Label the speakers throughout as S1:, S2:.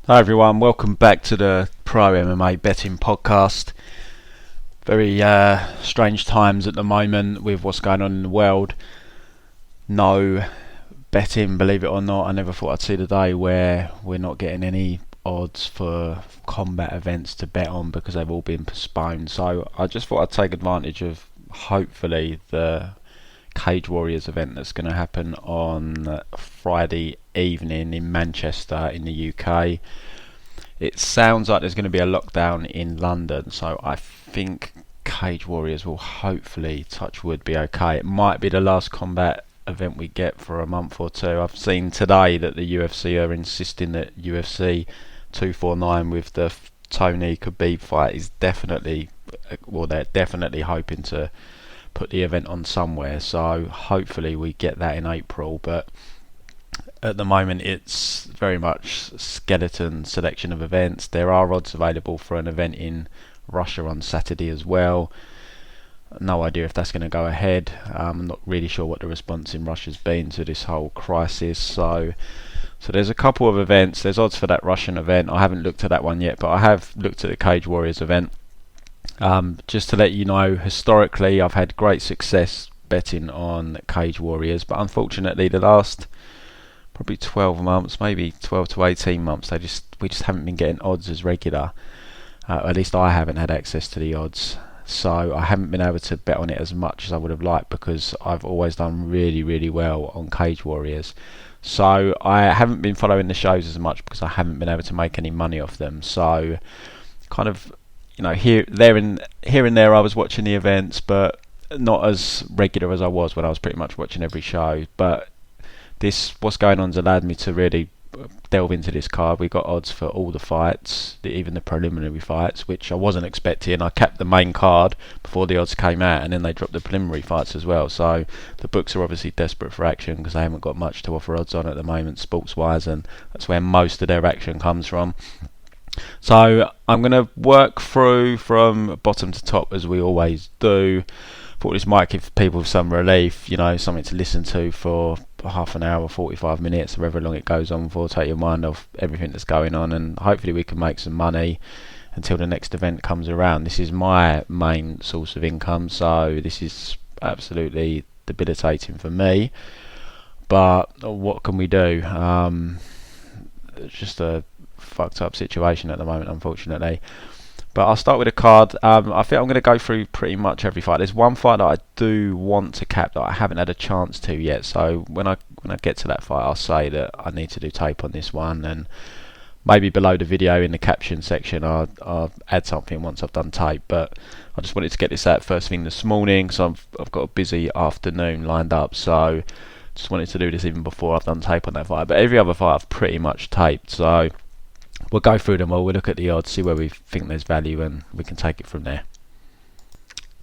S1: Hi everyone, welcome back to the Pro MMA Betting podcast. Very strange times at the moment with what's going on in the world. No betting, believe it or not. I never thought I'd see the day where we're not getting any odds for combat events to bet on because they've all been postponed. So I just thought I'd take advantage of hopefully the Cage Warriors event that's going to happen on Friday evening in Manchester in the UK. It sounds like there's going to be a lockdown in London, so I think Cage Warriors will hopefully, touch wood, be okay. It might be the last combat event we get for a month or two. I've seen today that the UFC are insisting that UFC 249 with the Tony Khabib fight is definitely, well, they're definitely hoping to put the event on somewhere, so hopefully we get that in April. But at the moment it's very much skeleton selection of events. There are odds available for an event in Russia on Saturday as well. No idea if that's going to go ahead. I'm not really sure what the response in Russia's been to this whole crisis. So there's a couple of events. There's odds for that Russian event. I haven't looked at that one yet, but I have looked at the Cage Warriors event. Just to let you know, historically I've had great success betting on Cage Warriors, but unfortunately the last probably 12 months, maybe 12 to 18 months, we just haven't been getting odds as regular. At least I haven't had access to the odds, so I haven't been able to bet on it as much as I would have liked, because I've always done really well on Cage Warriors. So I haven't been following the shows as much because I haven't been able to make any money off them. So kind of, here and there I was watching the events, but not as regular as I was when I was pretty much watching every show. But what's going on has allowed me to really delve into this card. We got odds for all the fights, even the preliminary fights, which I wasn't expecting. I capped the main card before the odds came out, and then they dropped the preliminary fights as well. So the books are obviously desperate for action because they haven't got much to offer odds on at the moment, sports wise, and that's where most of their action comes from. So I'm going to work through from bottom to top as we always do. Thought this might give people some relief, something to listen to for half an hour, 45 minutes, however long it goes on for, take your mind off everything that's going on, and hopefully we can make some money until the next event comes around. This is my main source of income, so this is absolutely debilitating for me, but what can we do? It's just a fucked up situation at the moment, unfortunately. But I'll start with a card. I think I'm going to go through pretty much every fight. There's one fight that I do want to cap that I haven't had a chance to yet. So when I get to that fight, I'll say that I need to do tape on this one, and maybe below the video in the caption section I'll add something once I've done tape. But I just wanted to get this out first thing this morning, so I've got a busy afternoon lined up. So just wanted to do this even before I've done tape on that fight. But every other fight I've pretty much taped. So we'll go through them all, we'll look at the odds, see where we think there's value, and we can take it from there.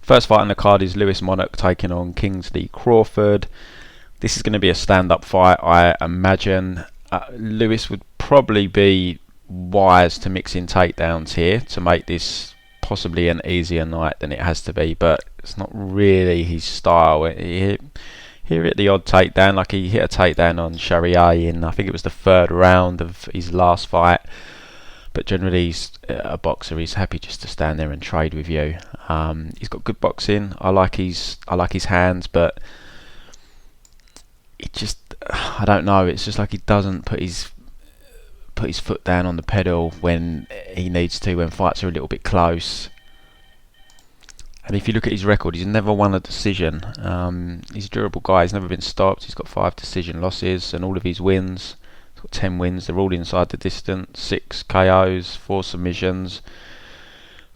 S1: First fight on the card is Monarch taking on Kingsley Crawford. This is going to be a stand-up fight, I imagine. Lewis would probably be wise to mix in takedowns here to make this possibly an easier night than it has to be, but it's not really his style. He hit the odd takedown, like he hit a takedown on Charrier in, I think it was the third round of his last fight. But generally he's a boxer, he's happy just to stand there and trade with you. He's got good boxing. I like his hands, but it just, I don't know, it's just like he doesn't put his foot down on the pedal when he needs to, when fights are a little bit close. And if you look at his record, he's never won a decision. He's a durable guy, he's never been stopped. He's got 5 decision losses, and all of his wins, he's got 10 wins, they're all inside the distance, 6 KOs, 4 submissions.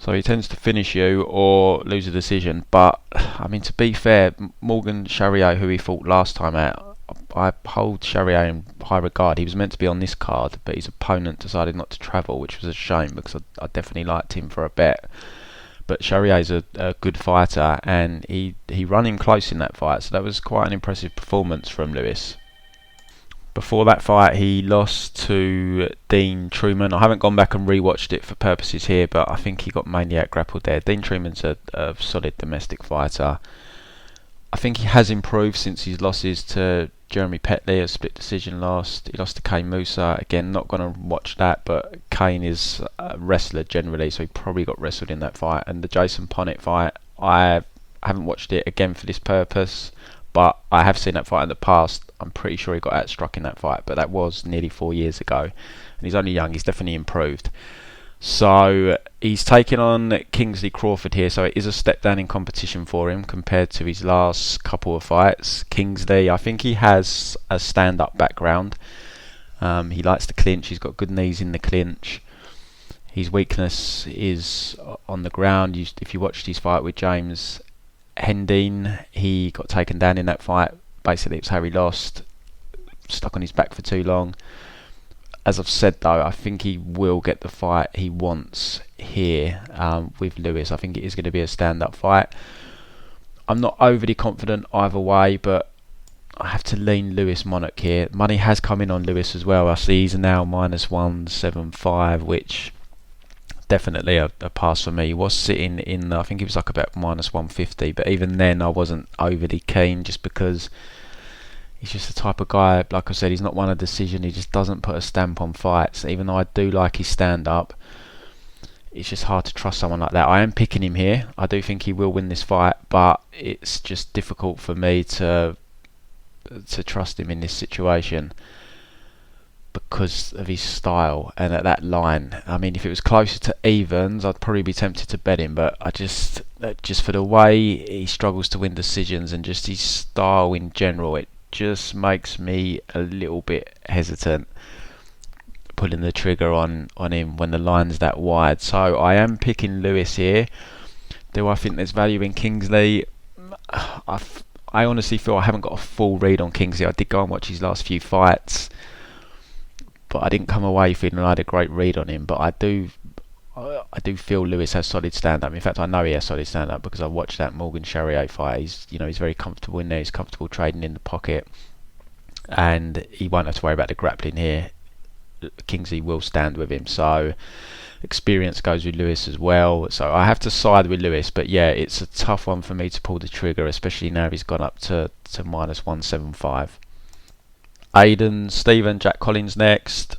S1: So he tends to finish you or lose a decision. But I mean, to be fair, Morgan Charrier, who he fought last time out, I hold Charrier in high regard. He was meant to be on this card, but his opponent decided not to travel, which was a shame because I definitely liked him for a bet. But Charrier's a good fighter, and he run him close in that fight, so that was quite an impressive performance from Lewis. Before that fight, he lost to Dean Truman. I haven't gone back and rewatched it for purposes here, but I think he got maniac grappled there. Dean Truman's a solid domestic fighter. I think he has improved since his losses to Jeremy Petley, a split decision loss. He lost to Kane Musa. Again, not going to watch that, but Kane is a wrestler generally, so he probably got wrestled in that fight. And the Jason Ponnet fight, I haven't watched it again for this purpose, but I have seen that fight in the past. I'm pretty sure he got outstruck in that fight, but that was nearly 4 years ago. And he's only young, he's definitely improved. So he's taking on Kingsley Crawford here, so it is a step down in competition for him compared to his last couple of fights. Kingsley, I think he has a stand-up background. He likes to clinch, he's got good knees in the clinch. His weakness is on the ground. If you watched his fight with James Hendin, he got taken down in that fight. Basically, it's how he lost. Stuck on his back for too long. As I've said though, I think he will get the fight he wants here with Lewis. I think it is going to be a stand-up fight. I'm not overly confident either way, but I have to lean Lewis Monarch here. Money has come in on Lewis as well. I see he's now -175, which definitely a pass for me. He was sitting in, I think he was like about -150, but even then I wasn't overly keen, just because he's just the type of guy, like I said, he's not one of decision. He just doesn't put a stamp on fights. Even though I do like his stand-up, it's just hard to trust someone like that. I am picking him here. I do think he will win this fight, but it's just difficult for me to trust him in this situation because of his style and at that line. I mean, if it was closer to evens, I'd probably be tempted to bet him, but I just for the way he struggles to win decisions and just his style in general, it just makes me a little bit hesitant pulling the trigger on him when the line's that wide. So I am picking Lewis here. Do I think there's value in Kingsley? I honestly feel I haven't got a full read on Kingsley. I did go and watch his last few fights, but I didn't come away feeling I had a great read on him. But I do feel Lewis has solid stand-up. In fact, I know he has solid stand-up because I watched that Morgan Charrier fight. He's very comfortable in there. He's comfortable trading in the pocket, and he won't have to worry about the grappling here. Kingsley will stand with him, so experience goes with Lewis as well. So I have to side with Lewis, but yeah, it's a tough one for me to pull the trigger, especially now he's gone up to -175. Aidan, Stephen, Jack Collins next.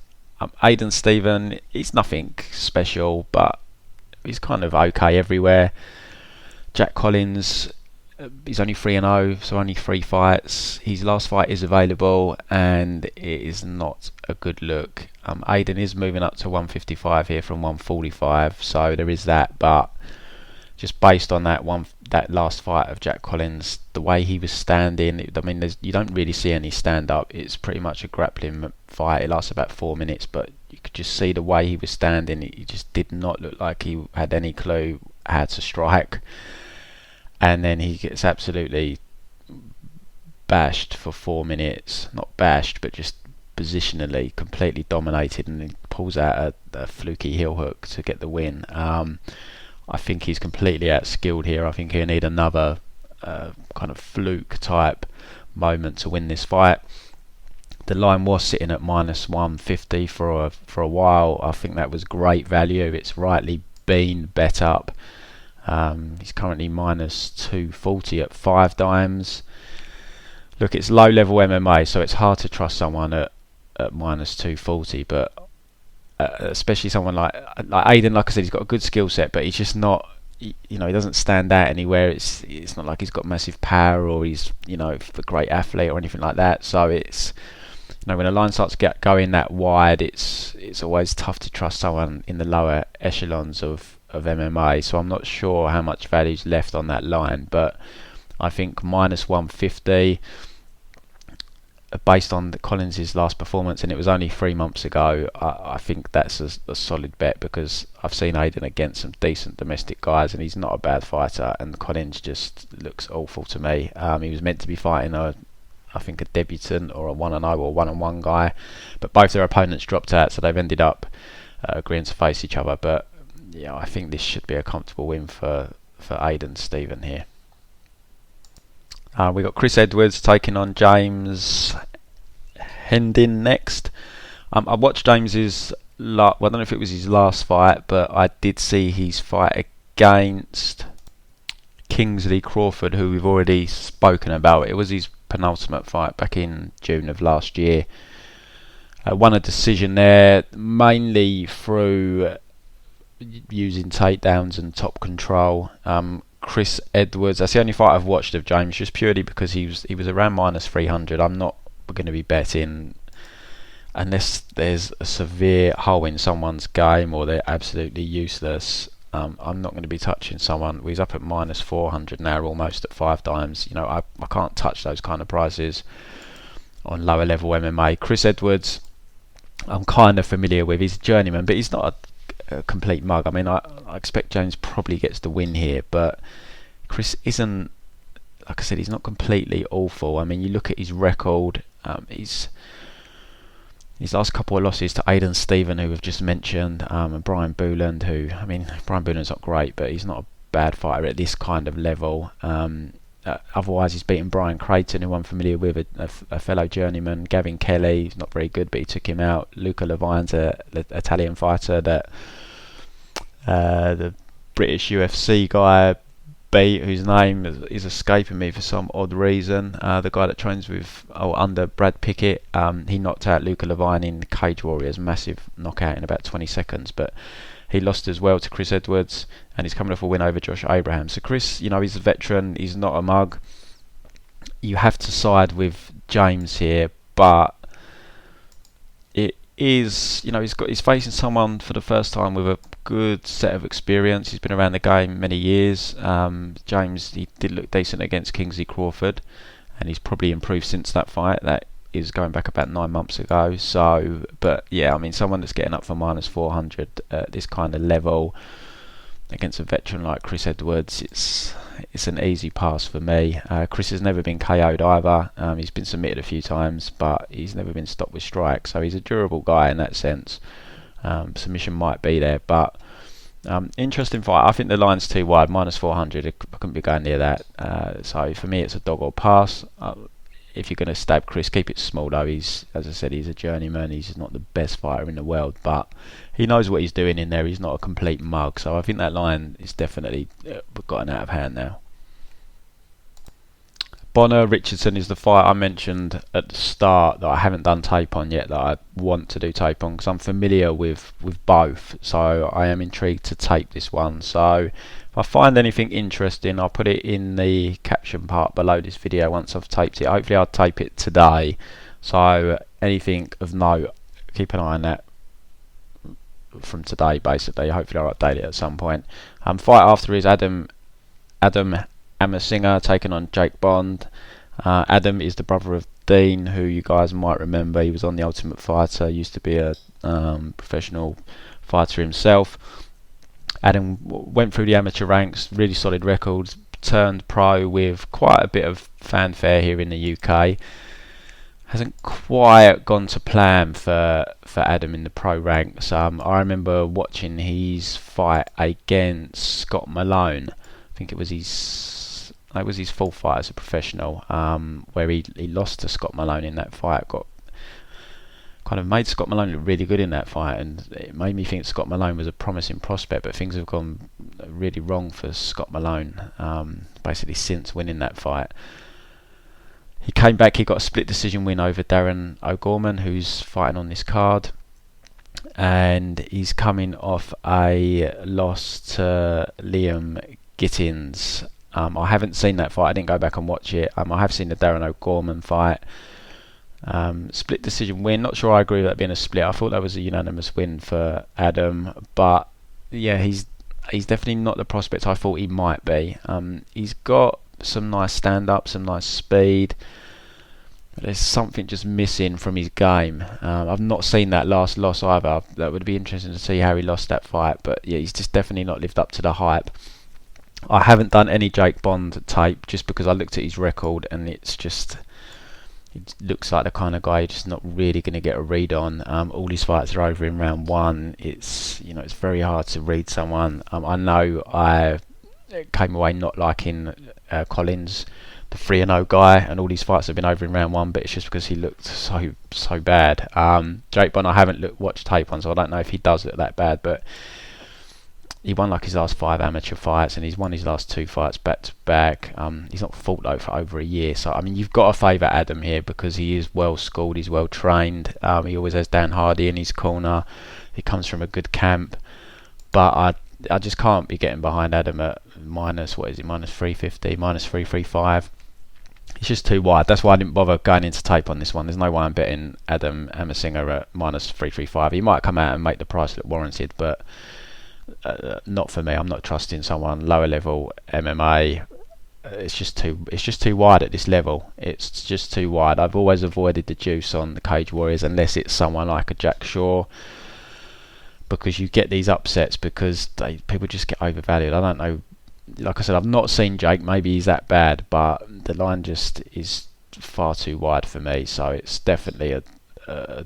S1: Aidan Stephen, he's nothing special, but he's kind of okay everywhere. Jack Collins, he's only 3-0, so only 3 fights. His last fight is available, and it is not a good look. Aidan is moving up to 155 here from 145, so there is that. But just based on that last fight of Jack Collins, the way he was standing, I mean, you don't really see any stand-up. It's pretty much a grappling fight. It lasts about 4 minutes, but you could just see the way he was standing. He just did not look like he had any clue how to strike. And then he gets absolutely bashed for 4 minutes. Not bashed, but just positionally completely dominated, and he pulls out a fluky heel hook to get the win. I think he's completely outskilled here. I think he'll need another kind of fluke type moment to win this fight. The line was sitting at -150 for a while. I think that was great value. It's rightly been bet up. He's currently -240 at 5 dimes. Look, it's low level MMA, so it's hard to trust someone at -240, but especially someone like Aidan, like I said, he's got a good skill set, but he's just not, he doesn't stand out anywhere. It's not like he's got massive power or he's, a great athlete or anything like that. So it's, when a line starts going that wide, it's always tough to trust someone in the lower echelons of MMA. So I'm not sure how much value's left on that line, but I think -150. Based on Collins' last performance, and it was only 3 months ago, I think that's a solid bet, because I've seen Aidan against some decent domestic guys and he's not a bad fighter, and Collins just looks awful to me. He was meant to be fighting I think a debutant or a 1-0 or 1-1 guy, but both their opponents dropped out, so they've ended up agreeing to face each other. But yeah, I think this should be a comfortable win for Aidan Stephen here. We got Chris Edwards taking on James Hendin next. I watched James's, I don't know if it was his last fight, but I did see his fight against Kingsley Crawford, who we've already spoken about. It was his penultimate fight back in June of last year. Won a decision there, mainly through using takedowns and top control. Chris Edwards, that's the only fight I've watched of James, just purely because he was around -300. I'm not going to be betting unless there's a severe hole in someone's game or they're absolutely useless. I'm not going to be touching someone. He's up at -400 now, almost at 5 times. I can't touch those kind of prices on lower level MMA. Chris Edwards, I'm kind of familiar with. He's a journeyman, but he's not a complete mug. I mean, I expect James probably gets the win here, but Kris isn't, like I said, he's not completely awful. I mean, you look at his record, his last couple of losses to Aidan Stephen, who we've just mentioned, and Brian Booland, who, I mean, Brian Booland's not great, but he's not a bad fighter at this kind of level. Otherwise, he's beaten Brian Creighton, who I'm familiar with, a fellow journeyman. Gavin Kelly, he's not very good, but he took him out. Luca Levine's an Italian fighter that the British UFC guy beat, whose name is escaping me for some odd reason. The guy that trains with under Brad Pickett, he knocked out Luca Levine in Cage Warriors, massive knockout in about 20 seconds, but he lost as well to Chris Edwards, and he's coming off a win over Josh Abraham. So Kris, he's a veteran, he's not a mug. You have to side with James here, but it is, he's facing someone for the first time with a good set of experience. He's been around the game many years. James, he did look decent against Kingsley Crawford, and he's probably improved since that fight. That is going back about 9 months ago. So, but yeah, I mean, someone that's getting up for -400 at this kind of level against a veteran like Chris Edwards, it's an easy pass for me. Kris has never been KO'd either. He's been submitted a few times, but he's never been stopped with strikes, so he's a durable guy in that sense. Submission might be there, but interesting fight. I think the line's too wide, -400. I couldn't be going near that. So for me, it's a dog or pass. If you're going to stab Kris, keep it small though. He's, as I said, he's a journeyman. He's not the best fighter in the world, but he knows what he's doing in there. He's not a complete mug. So I think that line is definitely gotten out of hand now. Bona Richardson is the fight I mentioned at the start that I haven't done tape on yet, that I want to do tape on because I'm familiar with both. So I am intrigued to tape this one. So if I find anything interesting, I'll put it in the caption part below this video once I've taped it. Hopefully I'll tape it today. So anything of note, keep an eye on that from today basically. Hopefully I'll update it at some point. Fight after is Adam Amarasinghe taking on Jake Bond. Adam is the brother of Dean, who you guys might remember. He was on The Ultimate Fighter, used to be a professional fighter himself. Adam went through the amateur ranks, really solid records, turned pro with quite a bit of fanfare here in the UK. Hasn't quite gone to plan for Adam in the pro ranks. I remember watching his fight against Scott Malone. I think it was his full fight as a professional, where he lost to Scott Malone in that fight. Kind of made Scott Malone look really good in that fight, and it made me think Scott Malone was a promising prospect, but things have gone really wrong for Scott Malone basically since winning that fight. He came back, he got a split decision win over Darren O'Gorman, who's fighting on this card, and he's coming off a loss to Liam Gittins. I haven't seen that fight, I didn't go back and watch it. I have seen the Darren O'Gorman fight. Split decision win, not sure I agree with that being a split. I thought that was a unanimous win for Adam, but yeah, he's definitely not the prospect I thought he might be. He's got some nice stand-up, some nice speed, but there's something just missing from his game. I've not seen that last loss either. That would be interesting to see how he lost that fight, but yeah, he's just definitely not lived up to the hype. I haven't done any Jake Bond tape just because I looked at his record and it looks like the kind of guy you're just not really going to get a read on. All his fights are over in round one. It's very hard to read someone. I know I came away not liking Collins, the 3-0 guy, and all these fights have been over in round one, but it's just because he looked so bad. Jake Bond I haven't watched tape on, so I don't know if he does look that bad, but he won like his last 5 amateur fights, and he's won his last 2 fights back to back. He's not fought though for over a year, so I mean you've got to favour Adam here because he is well schooled, he's well trained. He always has Dan Hardy in his corner. He comes from a good camp, but I just can't be getting behind Adam at minus 350, minus 335. It's just too wide. That's why I didn't bother going into tape on this one. There's no way I'm betting Adam Amarasinghe at minus 335. He might come out and make the price look warranted, but not for me. I'm not trusting someone lower level MMA. It's just too wide at this level. It's just too wide. I've always avoided the juice on the Cage Warriors unless it's someone like a Jack Shaw, because you get these upsets because people just get overvalued. I don't know. Like I said, I've not seen Jake. Maybe he's that bad, but the line just is far too wide for me. So it's definitely a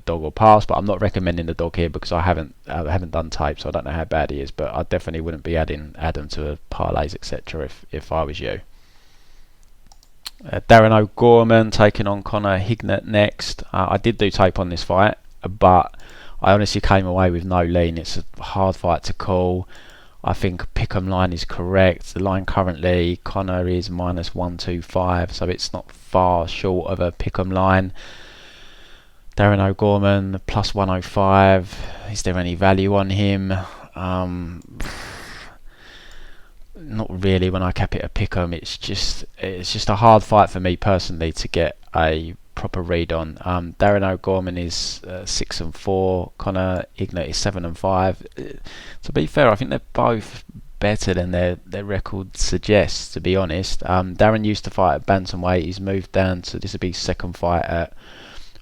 S1: dog or pass, but I'm not recommending the dog here because I haven't done tape, so I don't know how bad he is. But I definitely wouldn't be adding Adam to parlays, etc. if I was you. Darren O'Gorman taking on Conor Hignett next. I did do tape on this fight, but I honestly came away with no lean. It's a hard fight to call. I think Pick'em line is correct. The line currently, Conor is minus 125, so it's not far short of a Pick'em line. Darren O'Gorman plus 105. Is there any value on him? Not really. When I cap it a Pick'em, it's just a hard fight for me personally to get a proper read on. Darren O'Gorman is 6-4. Conor Hignett is 7-5. To be fair, I think they're both better than their record suggests. To be honest, Darren used to fight at bantamweight. He's moved down to this will be his second fight at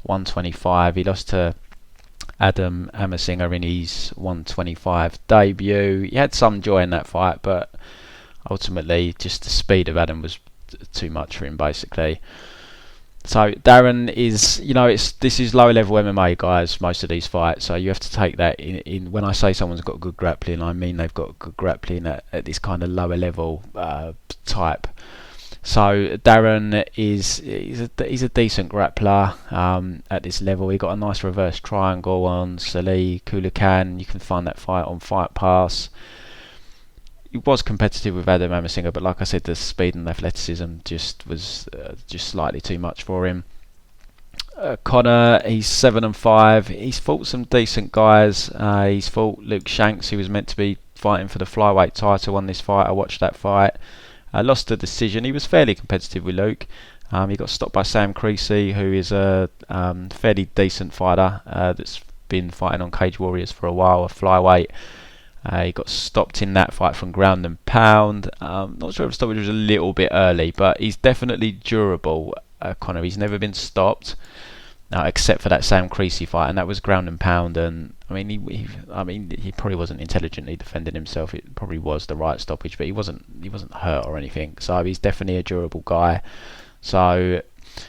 S1: 125. He lost to Adam Amarasinghe in his 125 debut. He had some joy in that fight, but ultimately just the speed of Adam was too much for him basically. So Darren is, this is lower level MMA, guys, most of these fights, so you have to take that in when I say someone's got good grappling, I mean they've got good grappling at this kind of lower level type. So Darren he's a decent grappler at this level. He got a nice reverse triangle on Salih Kulakan. You can find that fight on Fight Pass. He was competitive with Adam Amarasinghe, but like I said, the speed and athleticism just was just slightly too much for him. Conor, he's 7-5. He's fought some decent guys. He's fought Luke Shanks, who was meant to be fighting for the flyweight title on this fight. I watched that fight. Lost the decision. He was fairly competitive with Luke. He got stopped by Sam Creasy, who is a fairly decent fighter that's been fighting on Cage Warriors for a while, a flyweight. He got stopped in that fight from ground and pound. Not sure if the stoppage was a little bit early, but he's definitely durable. Conor, he's never been stopped, except for that Sam Creasy fight, and that was ground and pound. And I mean, he probably wasn't intelligently defending himself. It probably was the right stoppage, but he wasn't hurt or anything. So he's definitely a durable guy. So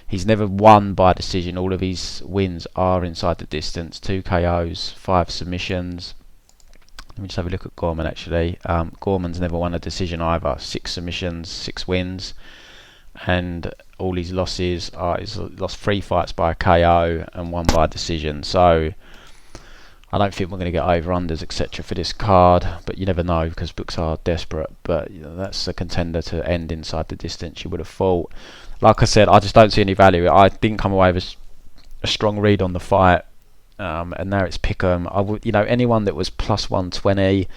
S1: he's never won by decision. All of his wins are inside the distance. 2 KOs, 5 submissions. Let me just have a look at Gorman actually. Gorman's never won a decision either. 6 submissions, 6 wins, and all his losses are he's lost 3 fights by a KO and 1 by decision. So I don't think we're going to get over-unders etc. for this card, but you never know because books are desperate. But that's a contender to end inside the distance, you would have thought. Like I said, I just don't see any value. I didn't come away with a strong read on the fight. And now it's Pick'em. I would, anyone that was plus 120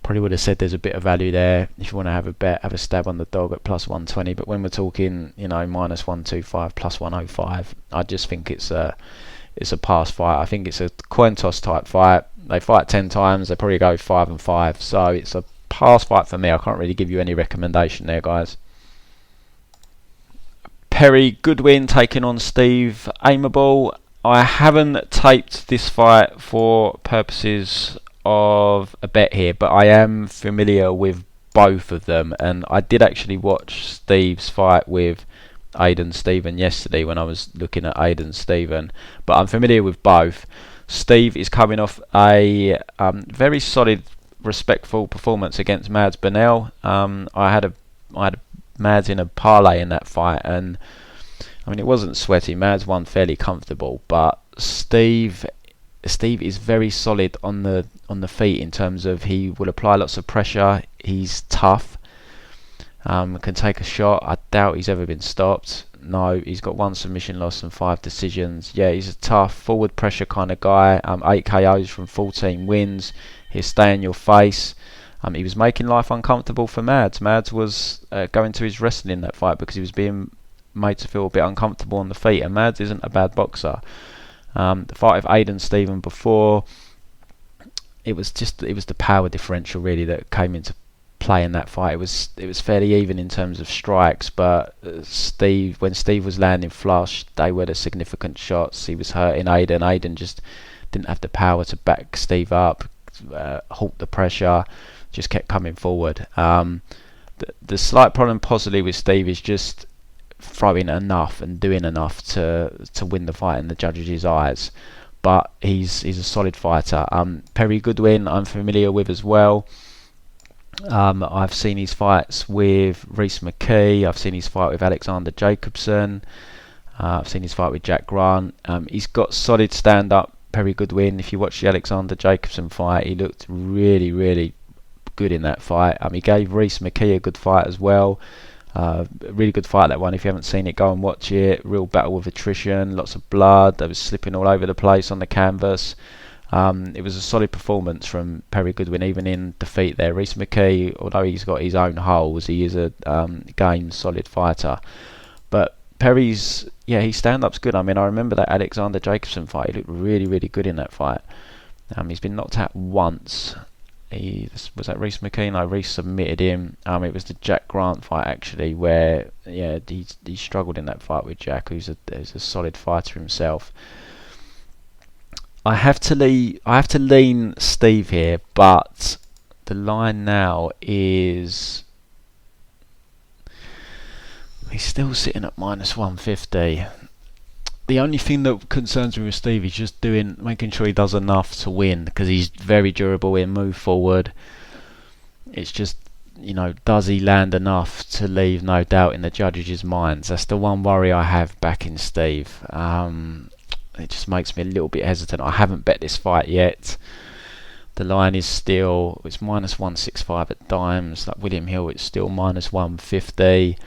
S1: probably would have said there's a bit of value there. If you want to have a bet, have a stab on the dog at plus 120. But when we're talking, minus 125, plus 105, I just think it's a pass fight. I think it's a coin toss type fight. They fight 10 times, they probably go 5-5. So it's a pass fight for me. I can't really give you any recommendation there, guys. Perry Goodwin taking on Steve Aimable. I haven't taped this fight for purposes of a bet here, but I am familiar with both of them, and I did actually watch Steve's fight with Aidan Stephen yesterday when I was looking at Aidan Stephen, but I'm familiar with both. Steve is coming off a very solid, respectful performance against Mads Burnell. I had Mads in a parlay in that fight, and I mean, it wasn't sweaty. Mads won fairly comfortable, but Steve Steve is very solid on the feet in terms of he will apply lots of pressure. He's tough. Can take a shot. I doubt he's ever been stopped. No, he's got 1 submission loss and 5 decisions. Yeah, he's a tough, forward pressure kind of guy. 8 KOs from 14 wins. He'll stay in your face. He was making life uncomfortable for Mads. Mads was going to his wrestling in that fight because he was being made to feel a bit uncomfortable on the feet, and Mads isn't a bad boxer. The fight with Aidan Stephen before, it was the power differential really that came into play in that fight. It was fairly even in terms of strikes, but when Steve was landing flush, they were the significant shots. He was hurting Aidan. Aidan just didn't have the power to back Steve up, halt the pressure, just kept coming forward. The slight problem possibly with Steve is just throwing enough and doing enough to win the fight in the judges' eyes, but he's a solid fighter. Perry Goodwin I'm familiar with as well. I've seen his fights with Rhys McKee. I've seen his fight with Alexander Jacobson. I've seen his fight with Jack Grant. He's got solid stand-up, Perry Goodwin. If you watch the Alexander Jacobson fight, he looked really, really good in that fight. He gave Rhys McKee a good fight as well. A really good fight, that one. If you haven't seen it, go and watch it. Real battle with attrition, lots of blood. They was slipping all over the place on the canvas. It was a solid performance from Perry Goodwin, even in defeat there. Rhys McKee, although he's got his own holes, he is a game solid fighter. But Perry's, his stand-up's good. I mean, I remember that Alexander Jacobson fight. He looked really, really good in that fight. He's been knocked out once. Was that Rhys McKee? No, Rhys submitted him. It was the Jack Grant fight actually, where he struggled in that fight with Jack, who's a solid fighter himself. I have to lean Steve here, but the line now is he's still sitting at -150. The only thing that concerns me with Steve is just making sure he does enough to win, because he's very durable. He'll move forward. It's just, does he land enough to leave no doubt in the judges' minds? That's the one worry I have backing Steve. It just makes me a little bit hesitant. I haven't bet this fight yet. The line is still, it's -165 at dimes. Like William Hill, it's still -150.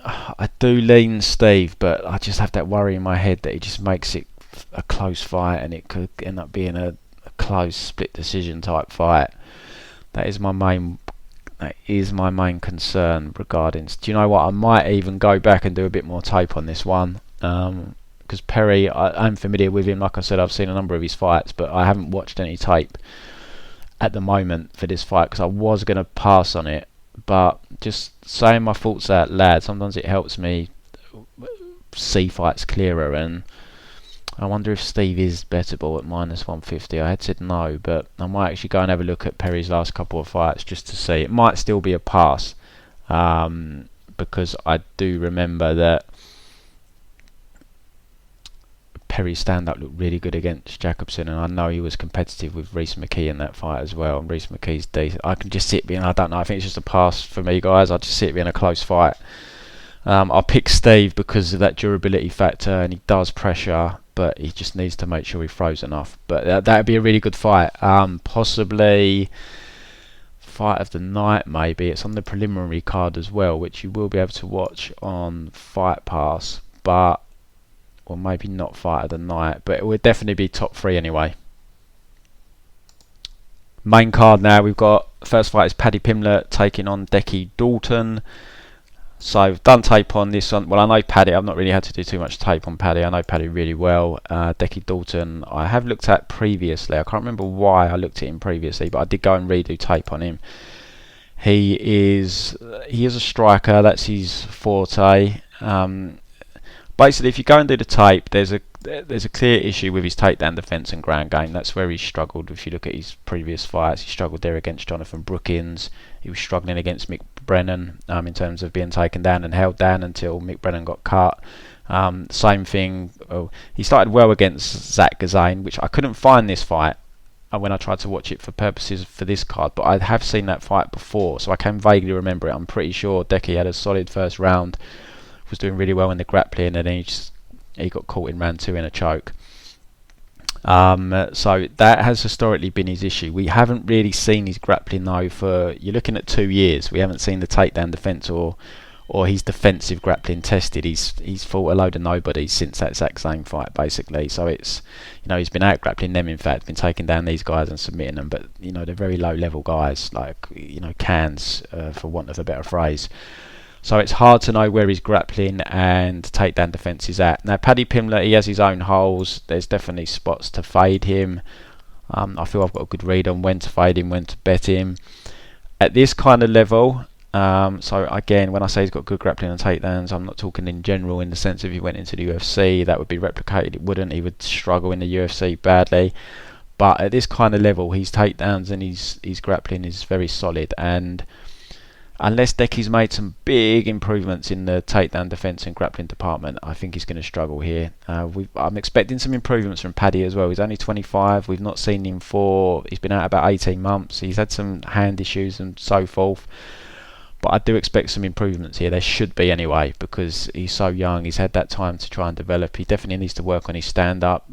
S1: I do lean Steve, but I just have that worry in my head that he just makes it a close fight, and it could end up being a close split decision type fight. That is my main concern regarding. Do you know what? I might even go back and do a bit more tape on this one, because Perry, I'm familiar with him. Like I said, I've seen a number of his fights, but I haven't watched any tape at the moment for this fight because I was going to pass on it. But just saying my thoughts out loud, sometimes it helps me see fights clearer, and I wonder if Steve is bettable at -150. I had said no, but I might actually go and have a look at Perry's last couple of fights just to see. It might still be a pass, because I do remember that Perry's stand-up looked really good against Jacobson, and I know he was competitive with Rhys McKee in that fight as well, and Rhys McKee's decent. I can just see it being, I don't know, I think it's just a pass for me, guys. I just see it being a close fight. I'll pick Steve because of that durability factor, and he does pressure, but he just needs to make sure he throws enough. But that would be a really good fight. Possibly fight of the night, maybe. It's on the preliminary card as well, which you will be able to watch on Fight Pass, but or maybe not fight of the night, but it would definitely be top 3 anyway. Main card now, we've got first fight is Paddy Pimblett taking on Decky Dalton. So I've done tape on this one. Well, I know Paddy. I've not really had to do too much tape on Paddy. I know Paddy really well. Decky Dalton I have looked at previously. I can't remember why I looked at him previously, but I did go and redo tape on him. He is a striker. That's his forte. Basically, if you go and do the tape, there's a clear issue with his takedown defence and ground game. That's where he struggled. If you look at his previous fights, he struggled there against Jonathan Brookins. He was struggling against Mick Brennan in terms of being taken down and held down until Mick Brennan got cut. Same thing. He started well against Zach Gazane, which I couldn't find this fight when I tried to watch it for purposes for this card, but I have seen that fight before, so I can vaguely remember it. I'm pretty sure Decky had a solid first round, was doing really well in the grappling, and then he got caught in round 2 in a choke. So that has historically been his issue. We haven't really seen his grappling though for, you're looking at 2 years. We haven't seen the takedown defence or his defensive grappling tested. He's fought a load of nobodies since that exact same fight basically. So it's, he's been out grappling them, in fact, been taking down these guys and submitting them, but they're very low level guys, like cans, for want of a better phrase. So it's hard to know where his grappling and takedown defence is at. Now Paddy Pimblett, he has his own holes. There's definitely spots to fade him. I feel I've got a good read on when to fade him, when to bet him. At this kind of level, so again, when I say he's got good grappling and takedowns, I'm not talking in general in the sense of if he went into the UFC, that would be replicated. It wouldn't. He would struggle in the UFC badly. But at this kind of level, his takedowns and his grappling is very solid. And unless Decky's made some big improvements in the takedown defence and grappling department, I think he's going to struggle here. I'm expecting some improvements from Paddy as well. He's only 25. We've not seen him he's been out about 18 months. He's had some hand issues and so forth. But I do expect some improvements here. There should be anyway, because he's so young. He's had that time to try and develop. He definitely needs to work on his stand-up.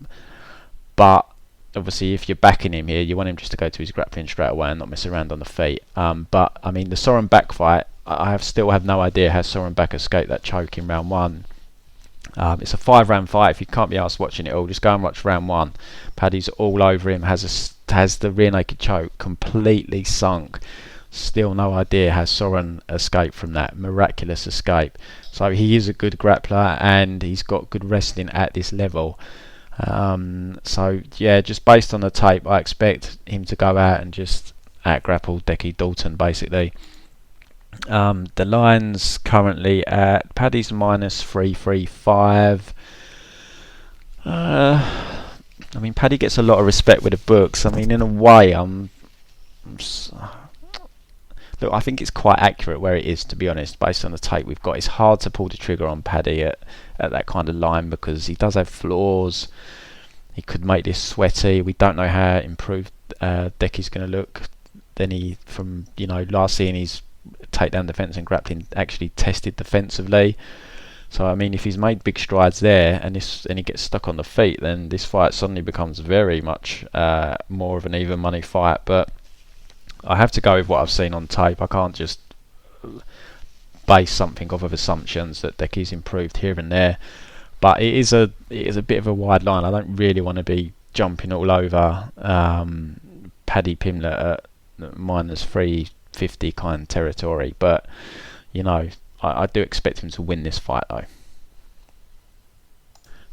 S1: But obviously, if you're backing him here, you want him just to go to his grappling straight away and not mess around on the feet. But I mean, the Soren Bak fight, I still have no idea how Soren Bak escaped that choke in round 1. It's a 5-round fight. If you can't be asked watching it all, just go and watch round 1. Paddy's all over him, has the rear naked choke completely sunk. Still no idea how Soren escaped from that miraculous escape. So he is a good grappler and he's got good wrestling at this level. So yeah, just based on the tape, I expect him to go out and just out grapple Decky Dalton basically. The line's currently at Paddy's -335. I mean, Paddy gets a lot of respect with the books. I mean, in a way, look, I think it's quite accurate where it is, to be honest, based on the tape we've got. It's hard to pull the trigger on Paddy at that kind of line because he does have flaws. He could make this sweaty. We don't know how improved Decky's going to look than from last seeing his takedown defence and grappling actually tested defensively. So I mean, if he's made big strides there and he gets stuck on the feet, then this fight suddenly becomes very much more of an even money fight. But I have to go with what I've seen on tape. I can't just base something off of assumptions that Decky's improved here and there. But it is a bit of a wide line. I don't really want to be jumping all over Paddy Pimblett at -350 kind of territory. But I do expect him to win this fight though.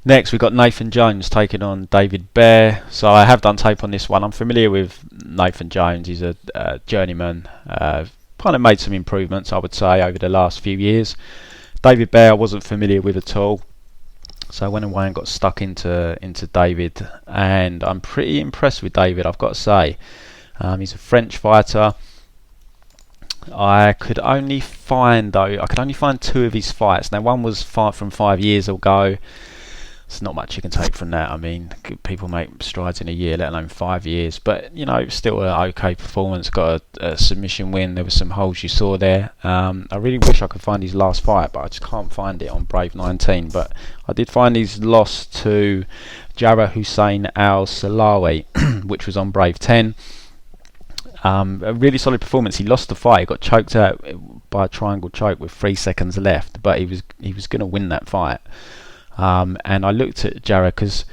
S1: Next, we've got Nathan Jones taking on David Baer. So I have done tape on this one. I'm familiar with Nathan Jones. He's a journeyman. Kind of made some improvements, I would say, over the last few years. David Baer I wasn't familiar with at all. So I went away and got stuck into David. And I'm pretty impressed with David, I've got to say. He's a French fighter. I could only find 2 of his fights. Now, one was from 5 years ago. It's not much you can take from that. I mean, people make strides in a year, let alone 5 years. But still an okay performance. Got a submission win. There were some holes you saw there. I really wish I could find his last fight, but I just can't find it on Brave 19. But I did find his loss to Jarrah Hussein Al Salawi, which was on Brave 10. A really solid performance. He lost the fight. He got choked out by a triangle choke with 3 seconds left, but he was going to win that fight. And I looked at Jarrah because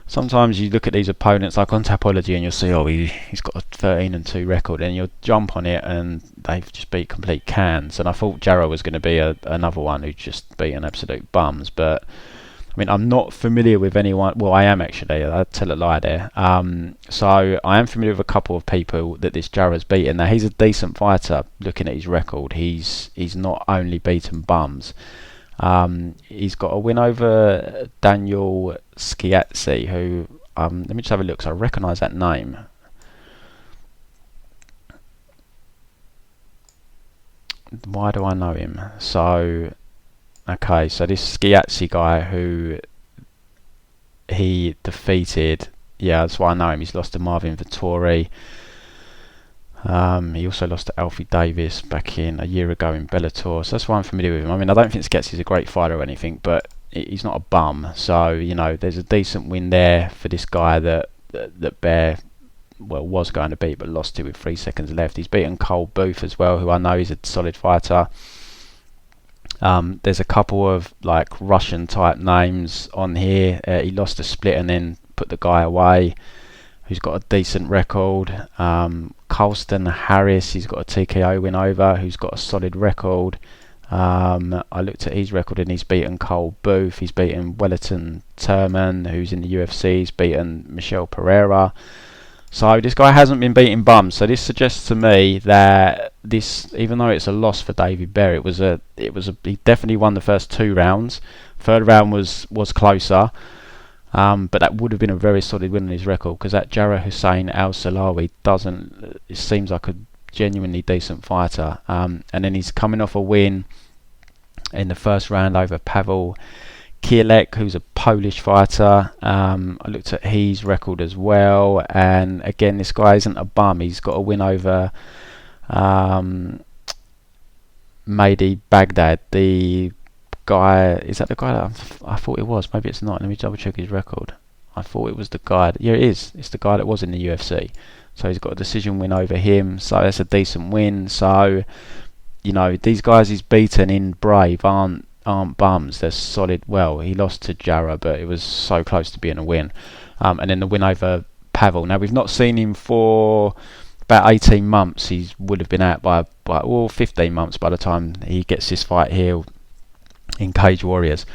S1: sometimes you look at these opponents like on Tapology and you'll see, he's got a 13-2 record, and you'll jump on it and they've just beat complete cans. And I thought Jarrah was going to be another one who just beat an absolute bums. But I mean, I'm not familiar with anyone. Well, I am actually. I'd tell a lie there. So I am familiar with a couple of people that this Jarrah's beaten. Now, he's a decent fighter. Looking at his record, he's not only beaten bums. He's got a win over Daniel Schiazzi, who let me just have a look, because I recognise that name. Why do I know him? So, okay, so this Schiazzi guy who he defeated, yeah, that's why I know him. He's lost to Marvin Vettori. He also lost to Alfie Davis back in a year ago in Bellator, so that's why I'm familiar with him. I mean, I don't think Schiazzi's a great fighter or anything, but he's not a bum. So there's a decent win there for this guy that Baer was going to beat but lost to with 3 seconds left. He's beaten Cole Booth as well, who I know is a solid fighter. There's a couple of like Russian type names on here. He lost a split and then put the guy away, who's got a decent record. Colston Harris, he's got a TKO win over, who's got a solid record. I looked at his record and he's beaten Cole Booth, he's beaten Wellington Turman, who's in the UFC, he's beaten Michel Pereira. So this guy hasn't been beating bums. So this suggests to me that this, even though it's a loss for David Baer, he definitely won the first 2 rounds. Third round was closer, but that would have been a very solid win on his record, because that Jarrah Hussein Al Salawi it seems like a genuinely decent fighter. And then he's coming off a win in the first round over Pavel Kielek, who's a Polish fighter. I looked at his record as well, and again, this guy isn't a bum. He's got a win over Mehdi Baghdad. The guy, is that the guy that I thought it was? Maybe it's not. Let me double check his record. I thought it was the guy. Yeah, it is. It's the guy that was in the UFC. So he's got a decision win over him. So that's a decent win. So these guys he's beaten in Brave aren't bums. They're solid. Well, he lost to Jarrah, but it was so close to being a win. And then the win over Pavel. Now, we've not seen him for about 18 months. He would have been out by 15 months by the time he gets this fight here in Cage Warriors.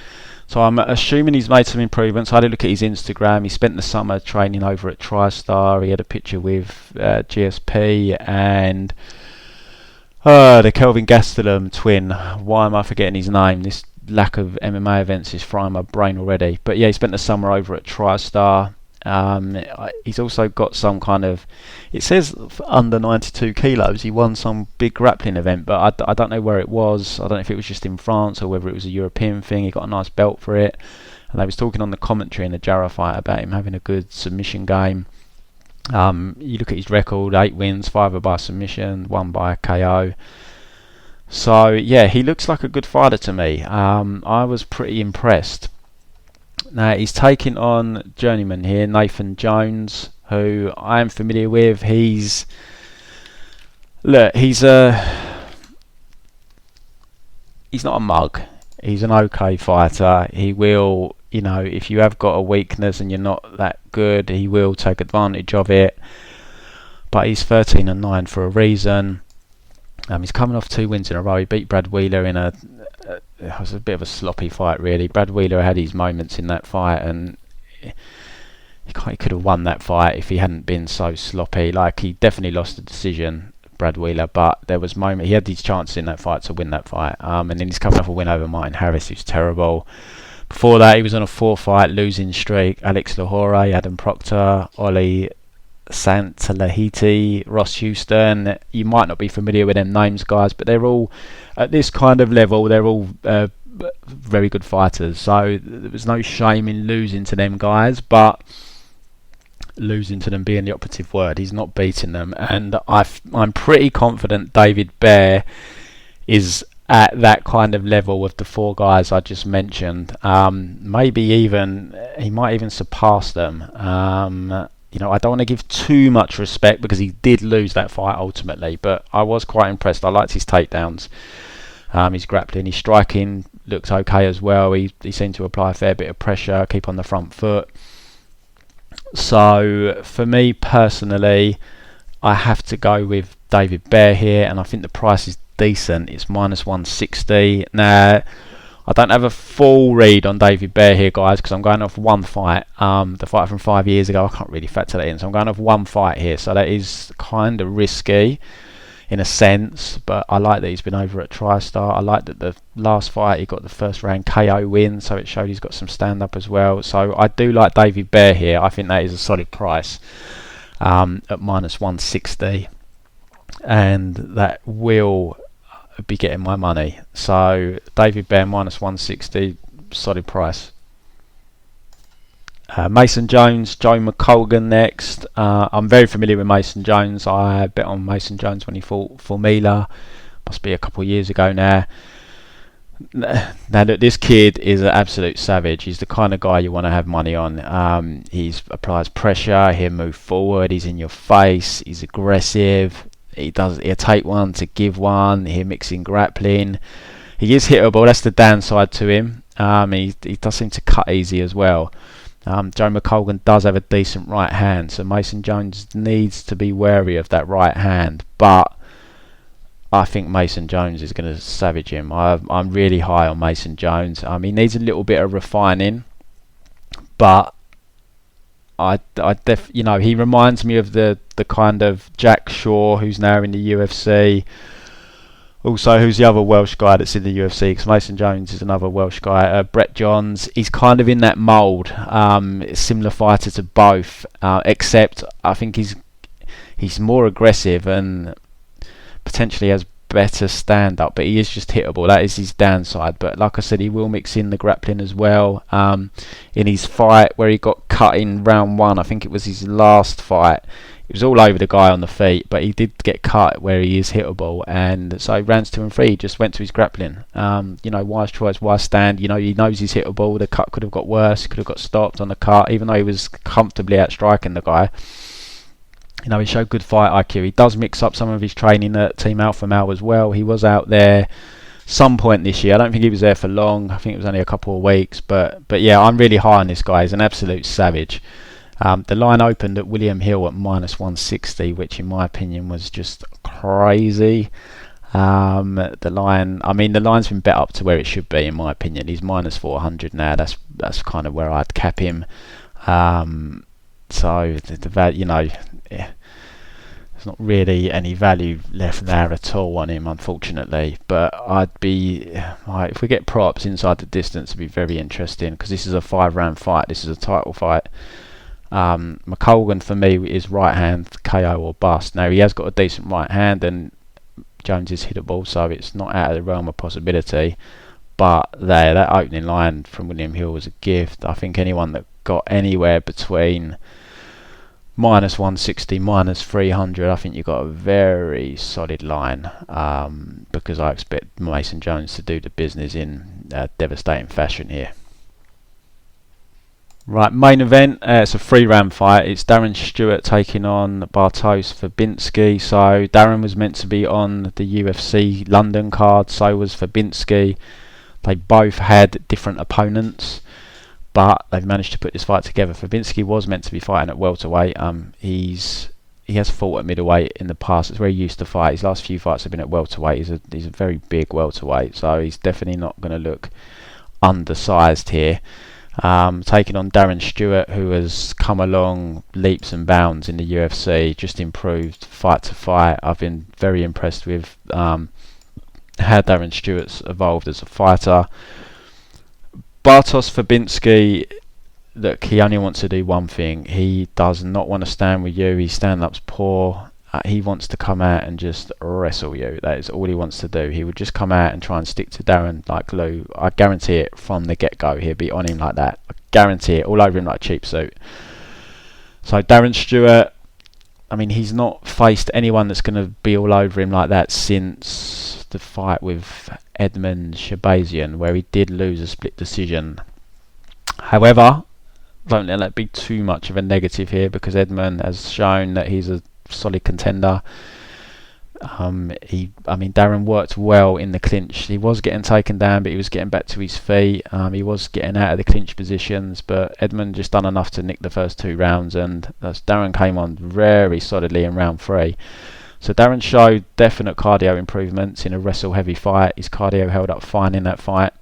S1: So I'm assuming he's made some improvements. I had a look at his Instagram. He spent the summer training over at TriStar. He had a picture with GSP and the Kelvin Gastelum twin. Why am I forgetting his name? This lack of MMA events is frying my brain already. But yeah, he spent the summer over at TriStar. He's also got some kind of, it says under 92 kilos. He won some big grappling event, but I don't know where it was. I don't know if it was just in France or whether it was a European thing. He got a nice belt for it. And they was talking on the commentary in the Jarrah fight about him having a good submission game. You look at his record: 8 wins, 5 by submission, 1 by KO. So yeah, he looks like a good fighter to me. I was pretty impressed. Now he's taking on journeyman here, Nathan Jones, who I am familiar with. He's not a mug. He's an okay fighter. He will, if you have got a weakness and you're not that good, he will take advantage of it. But he's 13-9 for a reason. He's coming off 2 wins in a row. He beat Brad Wheeler in it was a bit of a sloppy fight, really. Brad Wheeler had his moments in that fight, and he could have won that fight if he hadn't been so sloppy. Like, he definitely lost the decision, Brad Wheeler, but there was he had these chances in that fight to win that fight. And then he's coming off a win over Martin Harris, who's terrible. Before that, he was on a 4-fight losing streak. Alex Lahore, Adam Proctor, Ollie Santalahiti, Ross Houston. You might not be familiar with them names, guys, but they're all at this kind of level. They're all very good fighters. So there was no shame in losing to them guys, but losing to them being the operative word. He's not beating them, and I'm pretty confident David Baer is at that kind of level with the 4 guys I just mentioned. Maybe even he might even surpass them. I don't want to give too much respect because he did lose that fight ultimately, but I was quite impressed. I liked his takedowns, his grappling, his striking looked okay as well. He seemed to apply a fair bit of pressure, keep on the front foot. So for me personally, I have to go with David Baer here, and I think the price is decent. It's -160. Now, I don't have a full read on David Baer here, guys, because I'm going off one fight, the fight from 5 years ago. I can't really factor that in, so I'm going off one fight here. So that is kind of risky in a sense, but I like that he's been over at TriStar. I like that the last fight he got the first round KO win, so it showed he's got some stand-up as well. So I do like David Baer here. I think that is a solid price at -160, and that will be getting my money. So David Baer -160, solid price. Mason Jones, Joe McColgan next. I'm very familiar with Mason Jones. I bet on Mason Jones when he fought Formula, must be a couple of years ago now. Now look, this kid is an absolute savage. He's the kind of guy you want to have money on. He applies pressure. He'll move forward. He's in your face. He's aggressive. He'll take one to give one. He'll mix in grappling. He is hittable. That's the downside to him. He does seem to cut easy as well. Joe McColgan does have a decent right hand, so Mason Jones needs to be wary of that right hand. But I think Mason Jones is going to savage him. I'm really high on Mason Jones. He needs a little bit of refining, but he reminds me of the kind of Jack Shaw who's now in the UFC. Also, who's the other Welsh guy that's in the UFC? Because Mason Jones is another Welsh guy. Brett Johns. He's kind of in that mould. Similar fighter to both, except I think he's more aggressive and potentially has better stand up, but he is just hittable. That is his downside. But like I said, he will mix in the grappling as well. In his fight where he got cut in round 1, I think it was his last fight, it was all over the guy on the feet, but he did get cut where he is hittable, and so rounds 2 and 3 he just went to his grappling. Wise choice, wise stand. He knows he's hittable. The cut could have got worse, could have got stopped on the cut, even though he was comfortably outstriking the guy. He showed good fight IQ. He does mix up some of his training at Team Alpha Male as well. He was out there some point this year. I don't think he was there for long. I think it was only a couple of weeks. But yeah, I'm really high on this guy. He's an absolute savage. The line opened at William Hill at -160, which in my opinion was just crazy. The line's been bet up to where it should be in my opinion. He's -400 now. That's kind of where I'd cap him. So the value, there's not really any value left there at all on him, unfortunately. But if we get props inside the distance, it'd be very interesting because this is a 5-round fight. This is a title fight. McColgan for me is right hand KO or bust. Now he has got a decent right hand, and Jones is hittable, so it's not out of the realm of possibility. But that opening line from William Hill was a gift. I think anyone that got anywhere between -160, -300, I think you've got a very solid line, because I expect Mason Jones to do the business in devastating fashion here. Right, main event, it's a 3-round fight. It's Darren Stewart taking on Bartosz Fabinski. So Darren was meant to be on the UFC London card, so was Forbinski. They both had different opponents, but they've managed to put this fight together. Fabinski was meant to be fighting at welterweight. He has fought at middleweight in the past. It's where he used to fight. His last few fights have been at welterweight. He's a very big welterweight, so he's definitely not going to look undersized here. Taking on Darren Stewart, who has come along leaps and bounds in the UFC, just improved fight to fight. I've been very impressed with how Darren Stewart's evolved as a fighter. Bartosz Fabinski, look, he only wants to do one thing. He does not want to stand with you. His stand-up's poor. He wants to come out and just wrestle you. That is all he wants to do. He would just come out and try and stick to Darren like glue. I guarantee it from the get-go. He'll be on him like that. I guarantee it. All over him like a cheap suit. So Darren Stewart, he's not faced anyone that's going to be all over him like that since the fight with Edmund Shabazian, where he did lose a split decision. However, don't let that be too much of a negative here, because Edmund has shown that he's a solid contender. Darren worked well in the clinch. He was getting taken down, but he was getting back to his feet. He was getting out of the clinch positions, but Edmund just done enough to nick the first 2 rounds, and Darren came on very solidly in round 3. So Darren showed definite cardio improvements in a wrestle heavy fight. His cardio held up fine in that fight.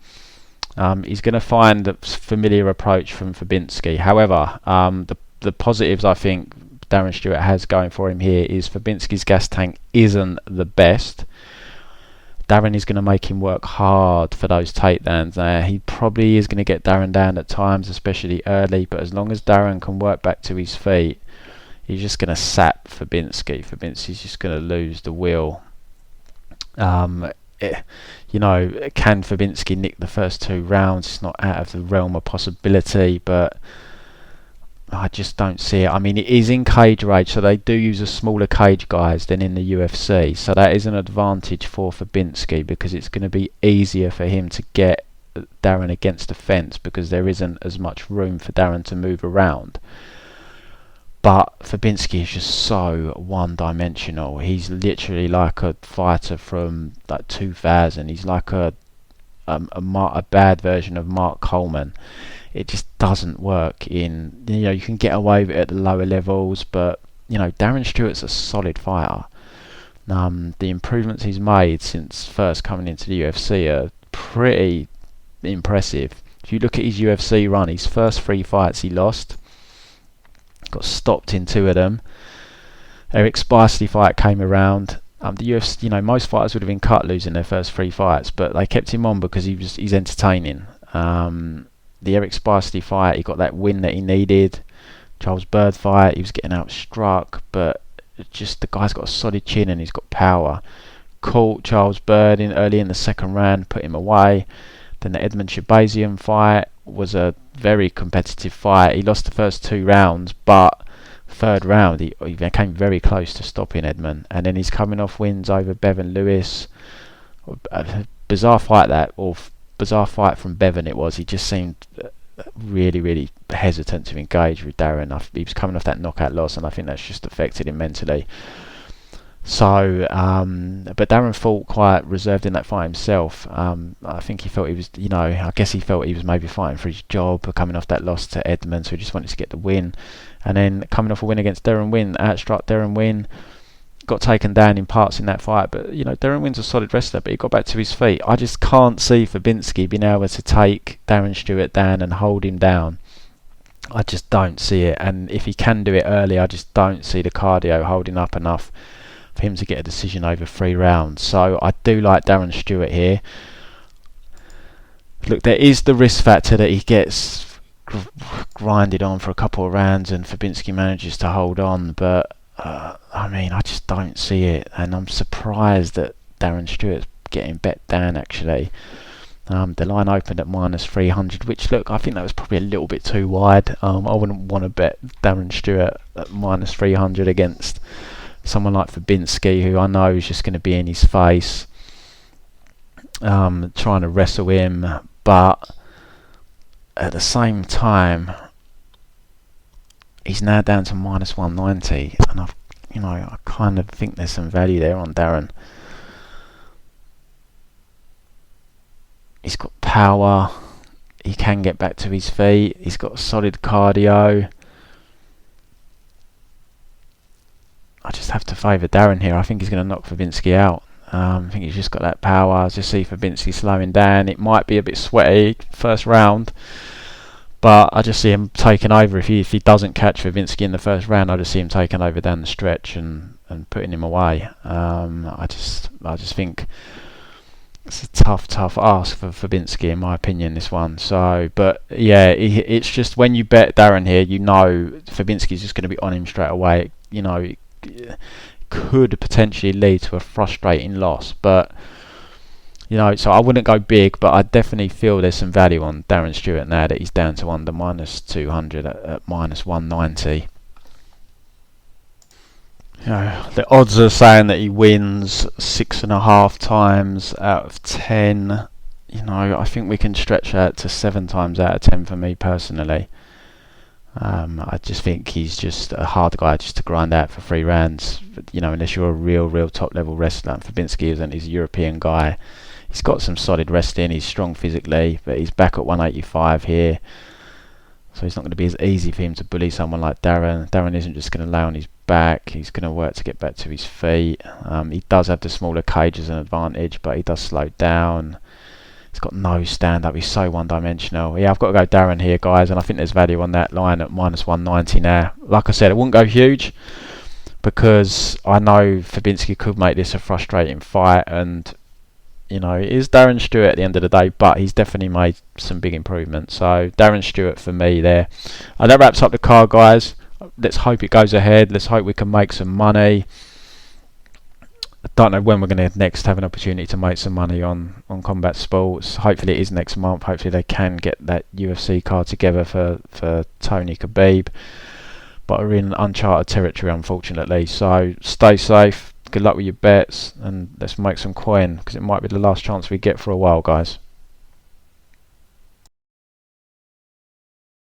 S1: He's going to find a familiar approach from Forbinski. However, the positives I think Darren Stewart has going for him here is Forbinski's gas tank isn't the best. Darren is going to make him work hard for those takedowns. He probably is going to get Darren down at times, especially early, but as long as Darren can work back to his feet, he's just going to sap Fabinski. Fabinski's just going to lose the will. Can Fabinski nick the first 2 rounds? It's not out of the realm of possibility, but I just don't see it. I mean, it is in cage rage, so they do use a smaller cage, guys, than in the UFC. So that is an advantage for Fabinski, because it's going to be easier for him to get Darren against the fence, because there isn't as much room for Darren to move around. But Fabinski is just so one-dimensional. He's literally like a fighter from like 2000. He's like a bad version of Mark Coleman. It just doesn't work in, you can get away with it at the lower levels, but Darren Stewart's a solid fighter. The improvements he's made since first coming into the UFC are pretty impressive. If you look at his UFC run, his first 3 fights he lost, got stopped in 2 of them. Eric Spicely fight came around. The UFC, most fighters would have been cut losing their first 3 fights, but they kept him on because he's entertaining. The Eric Spicely fight, he got that win that he needed. Charles Bird fight, he was getting outstruck, but just the guy's got a solid chin and he's got power. Caught Charles Bird early in the second round, put him away. Then the Edmund Shabazian fight was a very competitive fight. He lost the first 2 rounds, but third round he came very close to stopping Edmund. And then he's coming off wins over Bevan Lewis. Bizarre fight from Bevan it was. He just seemed really, really hesitant to engage with Darren. He was coming off that knockout loss, and I think that's just affected him mentally. So, but Darren fought quite reserved in that fight himself. I think he felt he was, I guess he felt he was maybe fighting for his job, coming off that loss to Edmund, so he just wanted to get the win. And then coming off a win against Darren Wynn, outstruck Darren Wynn, got taken down in parts in that fight. But, Darren Wynn's a solid wrestler, but he got back to his feet. I just can't see Fabinski being able to take Darren Stewart down and hold him down. I just don't see it. And if he can do it early, I just don't see the cardio holding up enough for him to get a decision over 3 rounds. So I do like Darren Stewart here. Look, there is the risk factor that he gets grinded on for a couple of rounds and Fabinski manages to hold on, but I just don't see it, and I'm surprised that Darren Stewart's getting bet down actually. The line opened at -300, which, look, I think that was probably a little bit too wide. I wouldn't want to bet Darren Stewart at -300 against someone like Fabinski, who I know is just going to be in his face, trying to wrestle him. But at the same time, he's now down to -190, and I kind of think there's some value there on Darren. He's got power, he can get back to his feet, he's got solid cardio. I just have to favour Darren here. I think he's going to knock Fabinski out. I think he's just got that power. I just see Fabinski slowing down. It might be a bit sweaty first round, but I just see him taking over. If he doesn't catch Fabinski in the first round, I just see him taking over down the stretch and putting him away. I just think it's a tough ask for Fabinski, in my opinion, this one. So, but yeah, it's just when you bet Darren here, Fabinski's just going to be on him straight away. It could potentially lead to a frustrating loss, but so I wouldn't go big, but I definitely feel there's some value on Darren Stewart now that he's down to under -200 at -190. The odds are saying that he wins 6.5 times out of 10. I think we can stretch that to 7 times out of 10 for me personally. I just think he's just a hard guy just to grind out for 3 rounds. Unless you're a real top level wrestler. Fabinski isn't. He's a European guy. He's got some solid wrestling. He's strong physically, but he's back at 185 here. So it's not going to be as easy for him to bully someone like Darren. Darren isn't just going to lay on his back. He's going to work to get back to his feet. He does have the smaller cage as an advantage, but he does slow down. He's got no stand-up. He's so one-dimensional. Yeah, I've got to go Darren here, guys, and I think there's value on that line at -190 now. Like I said, I wouldn't go huge because I know Fabinski could make this a frustrating fight, and it is Darren Stewart at the end of the day, but he's definitely made some big improvements. So Darren Stewart for me there. And that wraps up the card, guys. Let's hope it goes ahead. Let's hope we can make some money. don't know when we're going to next have an opportunity to make some money on combat sports. Hopefully it is next month. Hopefully they can get that UFC card together for Tony Khabib. But we're in uncharted territory, unfortunately. So stay safe. Good luck with your bets, and let's make some coin, because it might be the last chance we get for a while, guys.